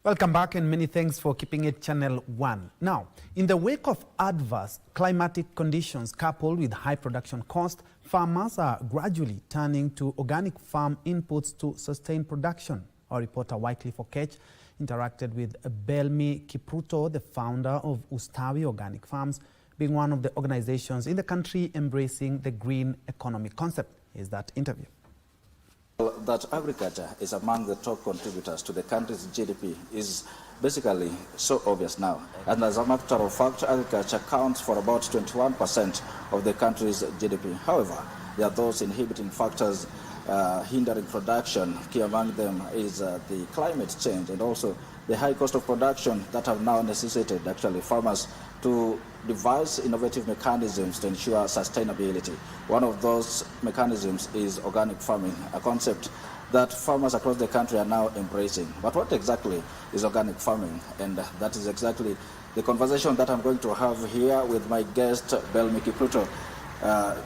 Welcome back and many thanks for keeping it Channel 1. Now, in the wake of adverse climatic conditions coupled with high production cost, farmers are gradually turning to organic farm inputs to sustain production. Our reporter Wycliffe Oketch interacted with Belmi Kipruto, the founder of Ustawi Organic Farms, being one of the organizations in the country embracing the green economy concept. Here's that interview. That agriculture is among the top contributors to the country's GDP is basically so obvious now. And as a matter of fact, agriculture accounts for about 21% of the country's GDP. However, there are those inhibiting factors hindering production. Key among them is the climate change and also the high cost of production that have now necessitated actually farmers to devise innovative mechanisms to ensure sustainability. One of those mechanisms is organic farming, a concept that farmers across the country are now embracing. But what exactly is organic farming? And that is exactly the conversation that I'm going to have here with my guest, Belmi Kipruto,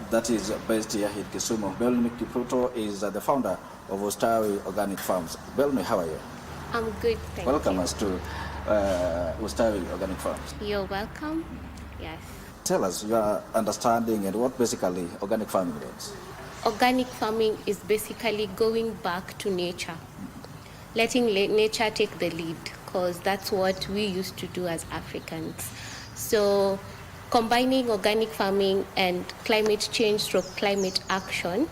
that is based here in Kisumu. Belmi Kipruto is the founder of Ustawi Organic Farms. Belmi, how are you? I'm good, thank you. Welcome us to Ustawi Organic Farms. You're welcome. Yes. Tell us your understanding and what basically organic farming means. Organic farming is basically going back to nature, letting nature take the lead, because that's what we used to do as Africans. So combining organic farming and climate change through climate action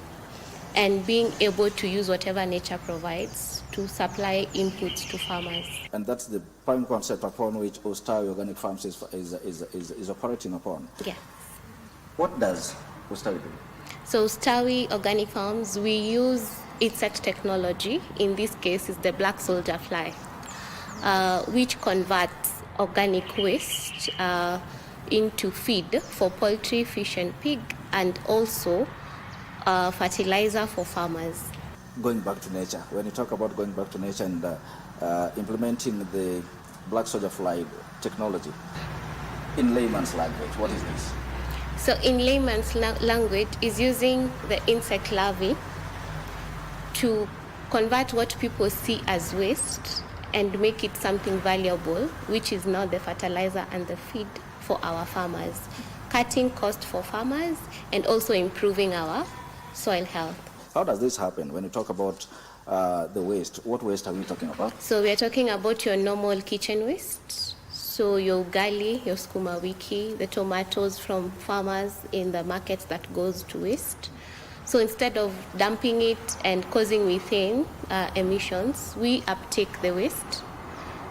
and being able to use whatever nature provides to supply inputs to farmers. And that's the prime concept upon which Ustawi Organic Farms is operating upon. Yes. What does Ustawi do? So Ustawi Organic Farms, we use insect technology. In this case, is the black soldier fly, which converts organic waste into feed for poultry, fish and pig, and also fertilizer for farmers. Going back to nature, when you talk about going back to nature and implementing the black soldier fly technology, in layman's language, what is this? So in layman's language is using the insect larvae to convert what people see as waste and make it something valuable, which is now the fertilizer and the feed for our farmers, cutting cost for farmers and also improving our soil health. How does this happen when you talk about the waste? What waste are we talking about? So we are talking about your normal kitchen waste. So your ugali, your sukuma wiki, the tomatoes from farmers in the markets that goes to waste. So instead of dumping it and causing methane emissions, we uptake the waste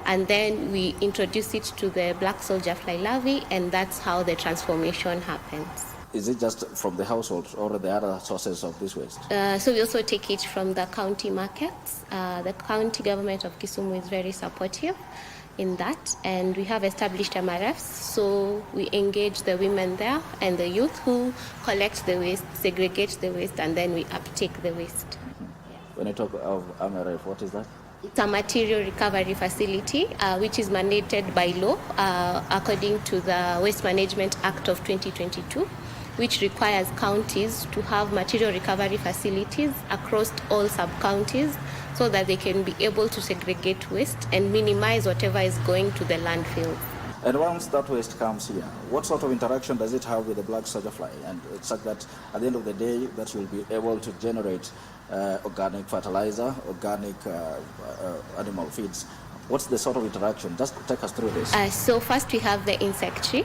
and then we introduce it to the black soldier fly larvae, and that's how the transformation happens. Is it just from the households or the other sources of this waste? So we also take it from the county markets. The county government of Kisumu is very supportive in that, and we have established MRFs, so we engage the women there and the youth who collect the waste, segregate the waste, and then we uptake the waste. When you talk of MRF, what is that? It's a material recovery facility which is mandated by law according to the Waste Management Act of 2022, which requires counties to have material recovery facilities across all sub-counties so that they can be able to segregate waste and minimize whatever is going to the landfill. And once that waste comes here, what sort of interaction does it have with the black soldier fly? And it's such that at the end of the day, that you'll be able to generate organic fertilizer, organic animal feeds. What's the sort of interaction? Just take us through this. So first we have the insectary.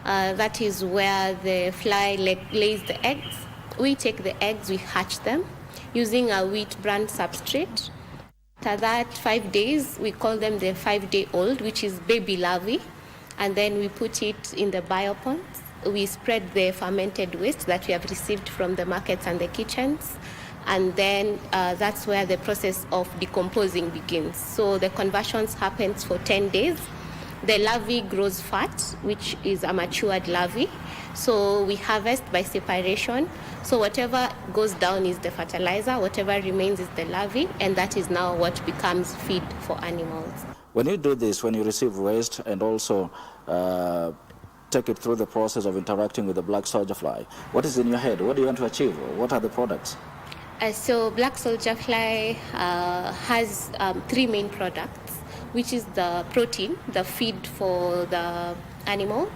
That is where the fly lays the eggs. We take the eggs, we hatch them using a wheat bran substrate. After that, 5 days, we call them the 5-day-old, which is baby larvae. And then we put it in the bioponds. We spread the fermented waste that we have received from the markets and the kitchens. And then that's where the process of decomposing begins. So the conversions happens for 10 days. The larvae grows fat, which is a matured larvae. So we harvest by separation. So whatever goes down is the fertilizer, whatever remains is the larvae, and that is now what becomes feed for animals. When you do this, when you receive waste and also take it through the process of interacting with the black soldier fly, what is in your head? What do you want to achieve? What are the products? So black soldier fly has 3 main products. which is the protein, the feed for the animals.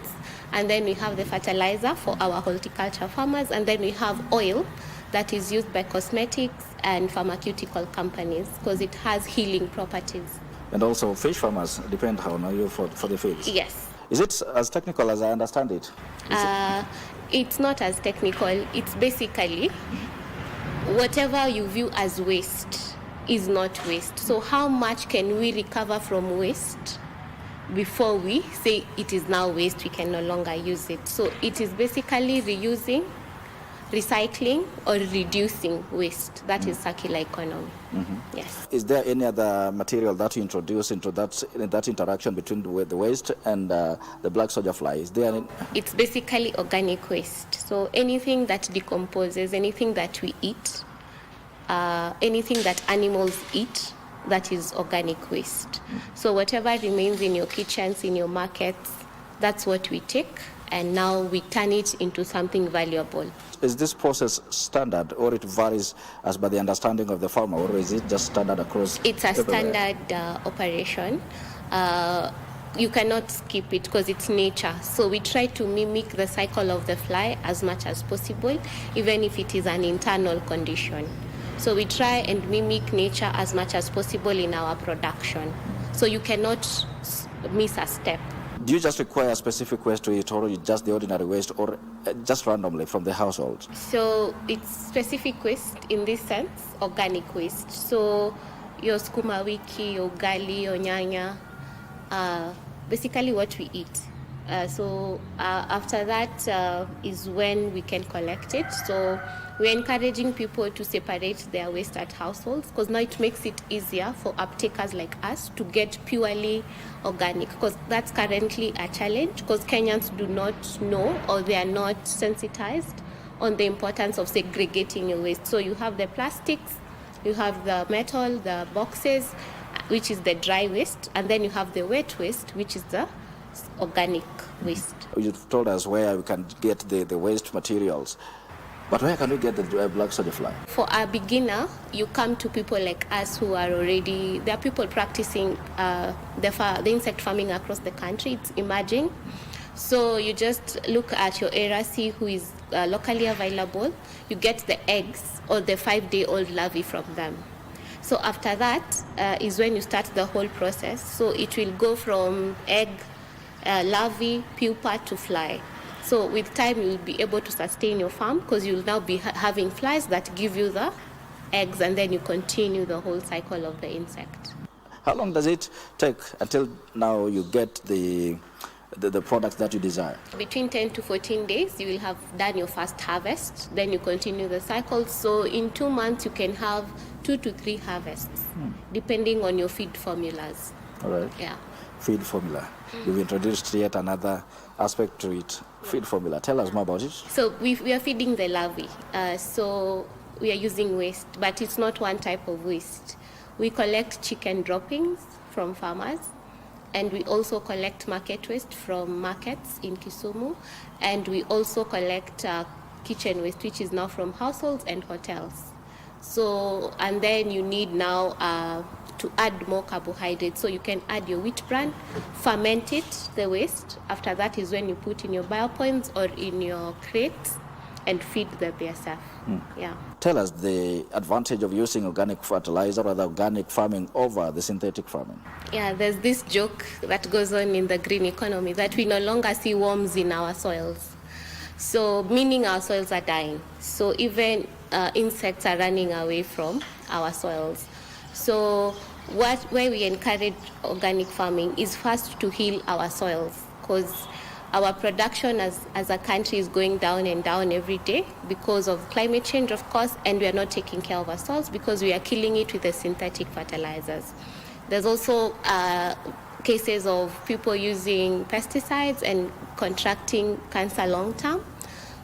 And then we have the fertilizer for our horticulture farmers. And then we have oil that is used by cosmetics and pharmaceutical companies because it has healing properties. And also fish farmers depend on you for the feeds. Yes. Is it as technical as I understand it? It's not as technical. It's basically whatever you view as waste is not waste. So how much can we recover from waste before we say it is now waste, we can no longer use it? So it is basically reusing, recycling, or reducing waste. That is circular economy. Yes. Is there any other material that you introduce into that interaction between the waste and the black soldier fly? Is there any? It's basically organic waste. So anything that decomposes, anything that we eat, anything that animals eat, that is organic waste. So whatever remains in your kitchens, in your markets, that's what we take, and now we turn it into something valuable. Is this process standard, or it varies as by the understanding of the farmer, or is it just standard across? It's a everywhere? standard operation. You cannot skip it because it's nature. So we try to mimic the cycle of the fly as much as possible, even if it is an internal condition. So we try and mimic nature as much as possible in our production. So you cannot miss a step. Do you just require a specific waste to it, or just the ordinary waste, or just randomly from the household? So it's specific waste in this sense, organic waste. So your sukuma wiki, your ugali, your nyanya, basically what we eat. After that is when we can collect it. So we're encouraging people to separate their waste at households because now it makes it easier for uptakers like us to get purely organic, because that's currently a challenge because Kenyans do not know, or they are not sensitized on the importance of segregating your waste. So you have the plastics, you have the metal, the boxes, which is the dry waste, and then you have the wet waste, which is the organic waste. You've told us where we can get the waste materials, but where can we get the black soldier fly? For a beginner, you come to people like us who are already, there are people practicing the insect farming across the country. It's emerging. So you just look at your area, see who is locally available. You get the eggs or the 5-day-old larvae from them. So after that is when you start the whole process. So it will go from egg, larvae, pupa to fly. So with time, you'll be able to sustain your farm because you'll now be having flies that give you the eggs, and then you continue the whole cycle of the insect. How long does it take until now you get the products that you desire? Between 10 to 14 days, you will have done your first harvest. Then you continue the cycle. So in 2 months, you can have 2 to 3 harvests, depending on your feed formulas. All right. Yeah. Feed formula. You've introduced yet another aspect to it. Feed formula. Tell us more about it. So we are feeding the larvae. So we are using waste, but it's not one type of waste. We collect chicken droppings from farmers, and we also collect market waste from markets in Kisumu, and we also collect kitchen waste, which is now from households and hotels. So, and then you need now to add more carbohydrates. So you can add your wheat bran, ferment it, the waste. After that is when you put in your biopoints or in your crates and feed the BSF. Yeah. Tell us the advantage of using organic fertilizer or the organic farming over the synthetic farming. Yeah, there's this joke that goes on in the green economy that we no longer see worms in our soils. So meaning our soils are dying. So even insects are running away from our soils. So where we encourage organic farming is first to heal our soils, because our production as a country is going down and down every day because of climate change, of course, and we are not taking care of our soils because we are killing it with the synthetic fertilizers. There's also cases of people using pesticides and contracting cancer long term,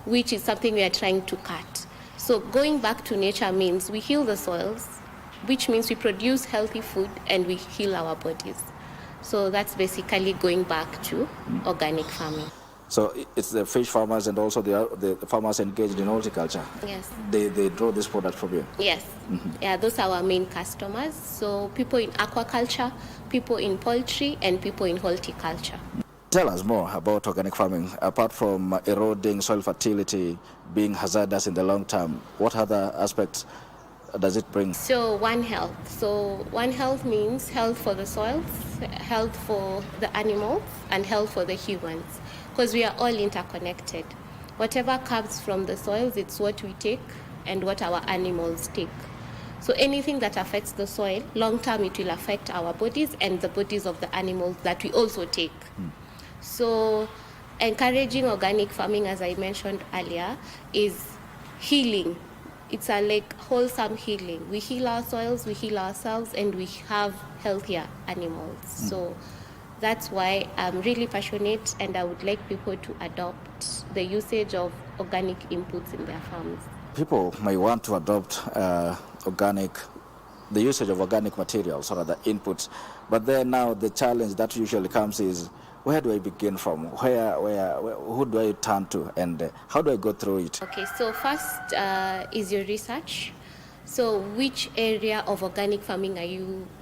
which is something we are trying to cut. So going back to nature means we heal the soils, which means we produce healthy food and we heal our bodies. So that's basically going back to organic farming. So it's the fish farmers and also the farmers engaged in horticulture. Yes. They draw this product from you. Yes. Yeah, those are our main customers. So people in aquaculture, people in poultry, and people in horticulture. Tell us more about organic farming. Apart from eroding soil fertility, being hazardous in the long term, what other aspects does it bring? So One Health. So One Health means health for the soils, health for the animals, and health for the humans. Because we are all interconnected. Whatever comes from the soils, it's what we take and what our animals take. So anything that affects the soil, long term it will affect our bodies and the bodies of the animals that we also take. So encouraging organic farming, as I mentioned earlier, is healing. It's a like wholesome healing. We heal our soils, we heal ourselves, and we have healthier animals. So that's why I'm really passionate, and I would like people to adopt the usage of organic inputs in their farms. People may want to adopt the usage of organic materials or other inputs, but then now the challenge that usually comes is, where do I begin from? Who do I turn to, and how do I go through it? Okay, so first is your research. So which area of organic farming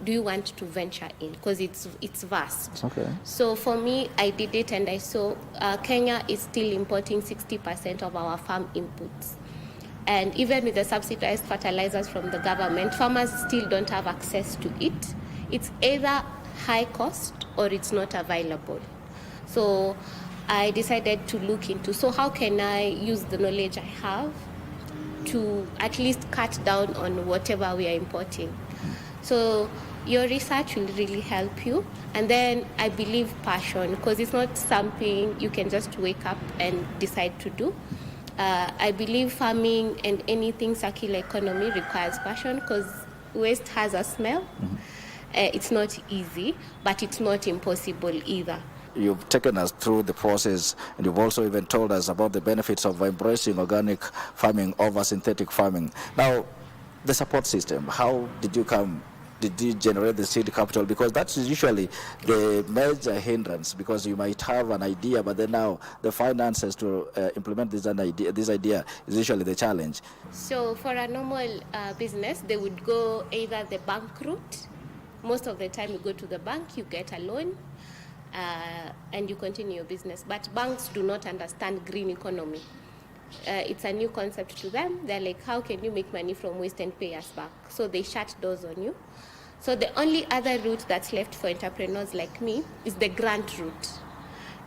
do you want to venture in? Because it's vast. Okay. So for me, I did it and I saw Kenya is still importing 60% of our farm inputs. And even with the subsidized fertilizers from the government, farmers still don't have access to it. It's either high cost or it's not available. So I decided to look into, so how can I use the knowledge I have to at least cut down on whatever we are importing. So your research will really help you. And then I believe passion, because it's not something you can just wake up and decide to do. I believe farming and anything circular economy requires passion, because waste has a smell. It's not easy, but it's not impossible either. You've taken us through the process, and you've also even told us about the benefits of embracing organic farming over synthetic farming. Now, the support system, how did you come? Did you generate the seed capital? Because that's usually the major hindrance, because you might have an idea, but then now the finances to implement this idea is usually the challenge. So for a normal business, they would go either the bank route. Most of the time you go to the bank, you get a loan, and you continue your business. But banks do not understand green economy. It's a new concept to them. They're like, how can you make money from waste and pay us back? So they shut doors on you. So the only other route that's left for entrepreneurs like me is the grant route.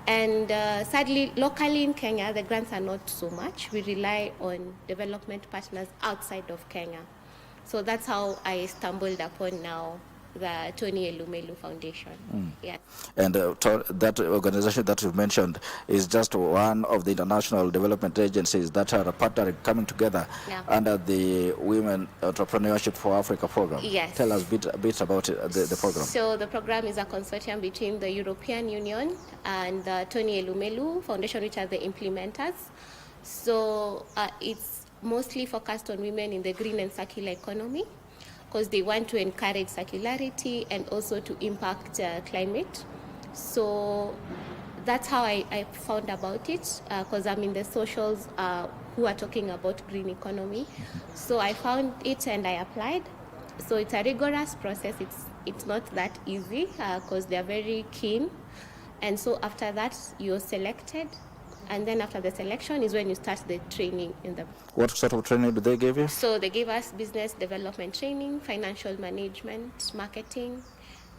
And sadly, locally in Kenya, the grants are not so much. We rely on development partners outside of Kenya. So that's how I stumbled upon now the Tony Elumelu Foundation. Yeah. And that organization that you mentioned is just one of the international development agencies that are partnering, coming together under the Women Entrepreneurship for Africa program. Yes. Tell us a bit about the program. So the program is a consortium between the European Union and the Tony Elumelu Foundation, which are the implementers. So it's mostly focused on women in the green and circular economy, because they want to encourage circularity and also to impact climate. So that's how I found about it, because I'm in the socials who are talking about green economy. So I found it and I applied. So it's a rigorous process. It's not that easy, because they're very keen. And so after that, you're selected. And then after the selection is when you start the training in the... What sort of training do they give you? So they give us business development training, financial management, marketing,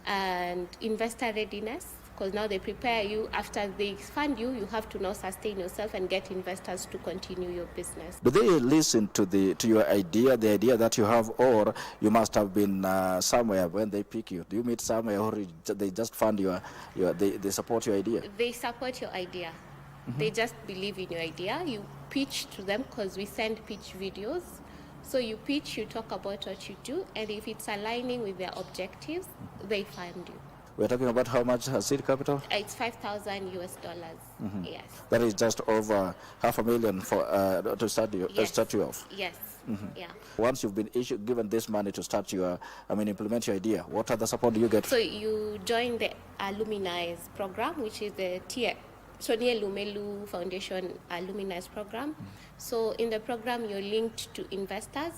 and investor readiness. Because now they prepare you. After they fund you, you have to now sustain yourself and get investors to continue your business. Do they listen to your idea, the idea that you have, or you must have been somewhere when they pick you? Do you meet somewhere, or they just fund they support your idea? They support your idea. They just believe in your idea. You pitch to them, because we send pitch videos. So you pitch, you talk about what you do, and if it's aligning with their objectives, they fund you. We're talking about how much seed capital? It's $5,000 US. Yes. That is just over $500,000 for to start you off. Yes. Yeah. Once you've been given this money to start implement your idea, what other support do you get? So you join the Alumni's program, which is the tier Sonia Lumelu Foundation Luminous program. So in the program, you're linked to investors,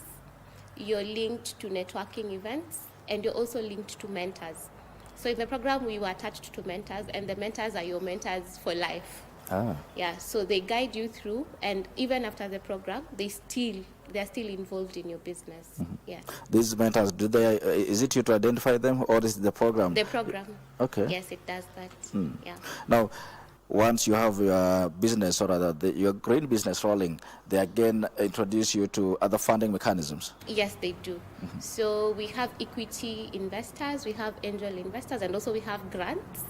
you're linked to networking events, and you're also linked to mentors. So in the program, we were attached to mentors, and the mentors are your mentors for life. Yeah, so they guide you through, and even after the program, they're still involved in your business. Yeah. These mentors, is it you to identify them, or is it the program? The program. Okay. Yes, it does that. Yeah. Now, once you have your business, or rather your green business rolling, they again introduce you to other funding mechanisms. Yes, they do. So we have equity investors, we have angel investors, and also we have grants.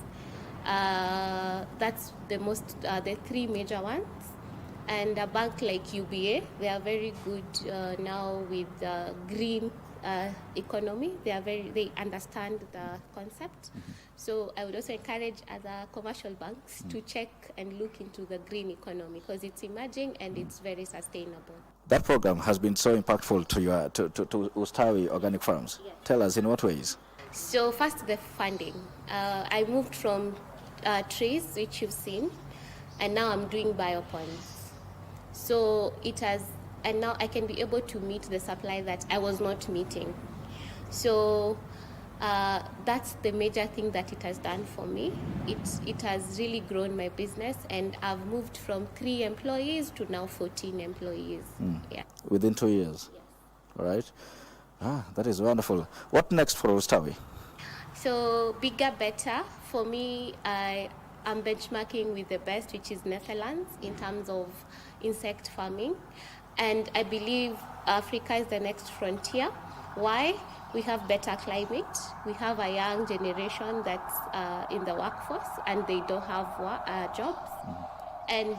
That's the three major ones. And a bank like UBA, they are very good now with green economy. They understand the concept. So I would also encourage other commercial banks to check and look into the green economy, because it's emerging and it's very sustainable. That program has been so impactful to Ustawi organic farms. Yes. Tell us, in what ways? So first, the funding. I moved from trees, which you've seen, and now I'm doing bioponds. So and now I can be able to meet the supply that I was not meeting. So that's the major thing that it has done for me. It has really grown my business, and I've moved from 3 employees to now 14 employees. Yeah. Within 2 years? Yes. All right. That is wonderful. What next for Ustawi? So bigger, better. For me, I'm benchmarking with the best, which is Netherlands, in terms of insect farming. And I believe Africa is the next frontier. Why? We have better climate. We have a young generation that's in the workforce, and they don't have jobs. And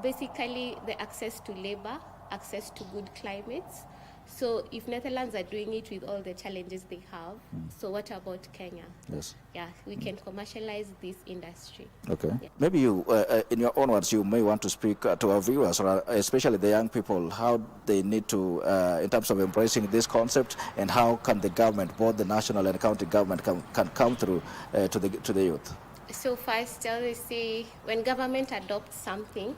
basically, the access to labor, access to good climates. So if Netherlands are doing it with all the challenges they have, so what about Kenya? Yes. Yeah, we can commercialize this industry. Okay. Yeah. Maybe you, in your own words, you may want to speak to our viewers, or especially the young people, how they need to, in terms of embracing this concept, and how can the government, both the national and county government, can come through to the youth? So first, I always say, when government adopts something,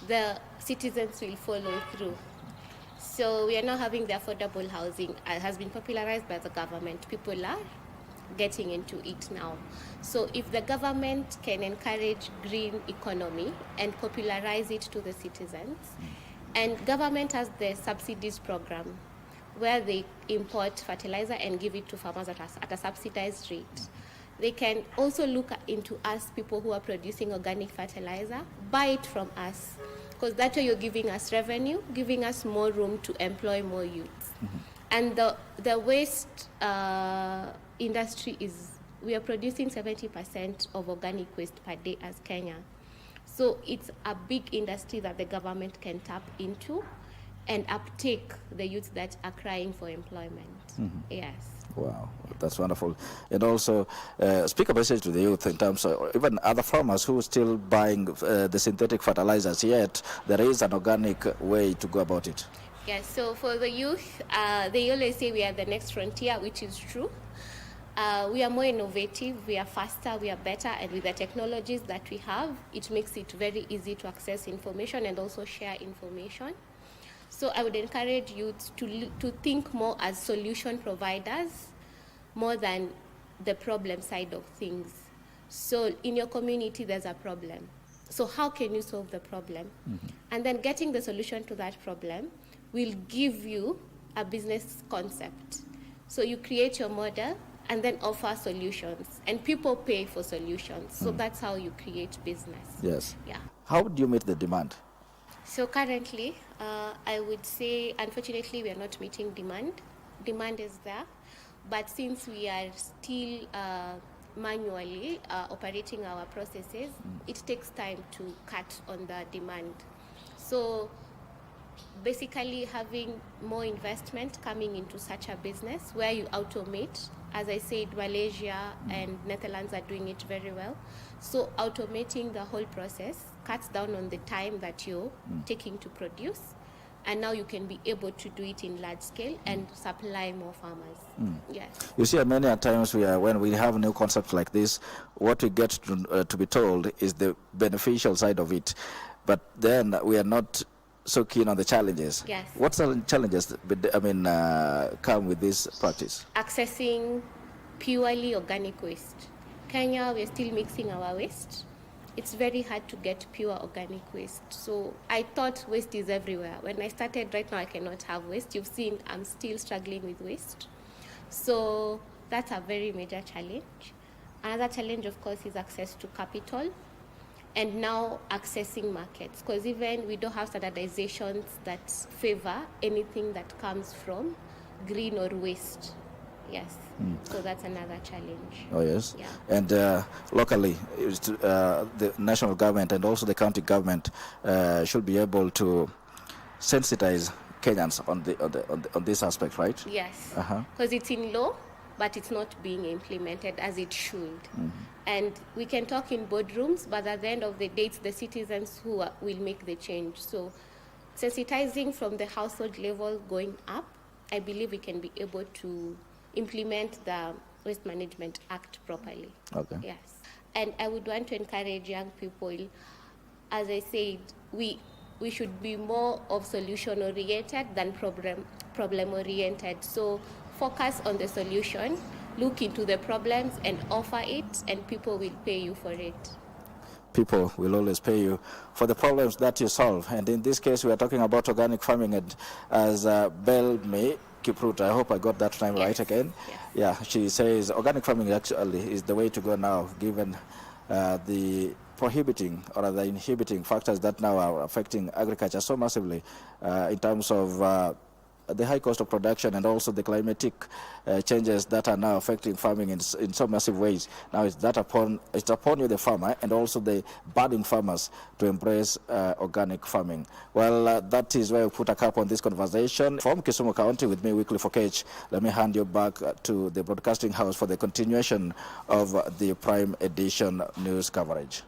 the citizens will follow through. So we are now having the affordable housing. Has been popularized by the government. People are getting into it now. So if the government can encourage green economy and popularize it to the citizens, and government has the subsidies program where they import fertilizer and give it to farmers at a subsidized rate. They can also look into us, people who are producing organic fertilizer, buy it from us. Because that way you're giving us revenue, giving us more room to employ more youths. And the waste industry we are producing 70% of organic waste per day as Kenya. So it's a big industry that the government can tap into and uptake the youth that are crying for employment. Yes. Wow, that's wonderful. And also, speak a message to the youth in terms of even other farmers who are still buying the synthetic fertilizers, yet there is an organic way to go about it. Yes, so for the youth, they always say we are the next frontier, which is true. We are more innovative, we are faster, we are better, and with the technologies that we have, it makes it very easy to access information and also share information. So I would encourage youth to think more as solution providers more than the problem side of things. So in your community, there's a problem. So how can you solve the problem? And then getting the solution to that problem will give you a business concept. So you create your model and then offer solutions. And people pay for solutions. So that's how you create business. Yes. Yeah. How do you meet the demand? So currently, I would say, unfortunately, we are not meeting demand. Demand is there, but since we are still manually operating our processes, it takes time to cut on the demand. So basically having more investment coming into such a business where you automate. As I said, Malaysia and Netherlands are doing it very well. So automating the whole process cuts down on the time that you're taking to produce, and now you can be able to do it in large scale and supply more farmers. Yes. You see, many a times when we have new concepts like this, what we get to be told is the beneficial side of it, but then we are not so keen on the challenges. Yes. What challenges come with this practice? Accessing purely organic waste. Kenya, we're still mixing our waste. It's very hard to get pure organic waste. So I thought waste is everywhere. When I started, right now I cannot have waste. You've seen I'm still struggling with waste. So that's a very major challenge. Another challenge, of course, is access to capital, and now accessing markets, because even we don't have standardizations that favor anything that comes from green or waste. Yes, so that's another challenge. Oh, yes. Yeah. And locally, the national government and also the county government should be able to sensitize Kenyans on this aspect, right? Yes, because it's in law, but it's not being implemented as it should. And we can talk in boardrooms, but at the end of the day, it's the citizens who will make the change. So sensitizing from the household level going up, I believe we can be able to implement the Waste Management Act properly. Okay. Yes. And I would want to encourage young people, as I said, we should be more of solution-oriented than problem-oriented. So focus on the solution, look into the problems and offer it, and people will pay you for it. People will always pay you for the problems that you solve. And in this case, we are talking about organic farming, and as Belme Kiprut, I hope I got that name right again. Yes. Yeah, she says organic farming actually is the way to go now, given the prohibiting or the inhibiting factors that now are affecting agriculture so massively in terms of the high cost of production and also the climatic changes that are now affecting farming in so massive ways. Now it's upon you, the farmer, and also the budding farmers to embrace organic farming. Well, that is where we put a cap on this conversation. From Kisumu County, with me, Wycliffe Oketch, let me hand you back to the broadcasting house for the continuation of the Prime Edition news coverage.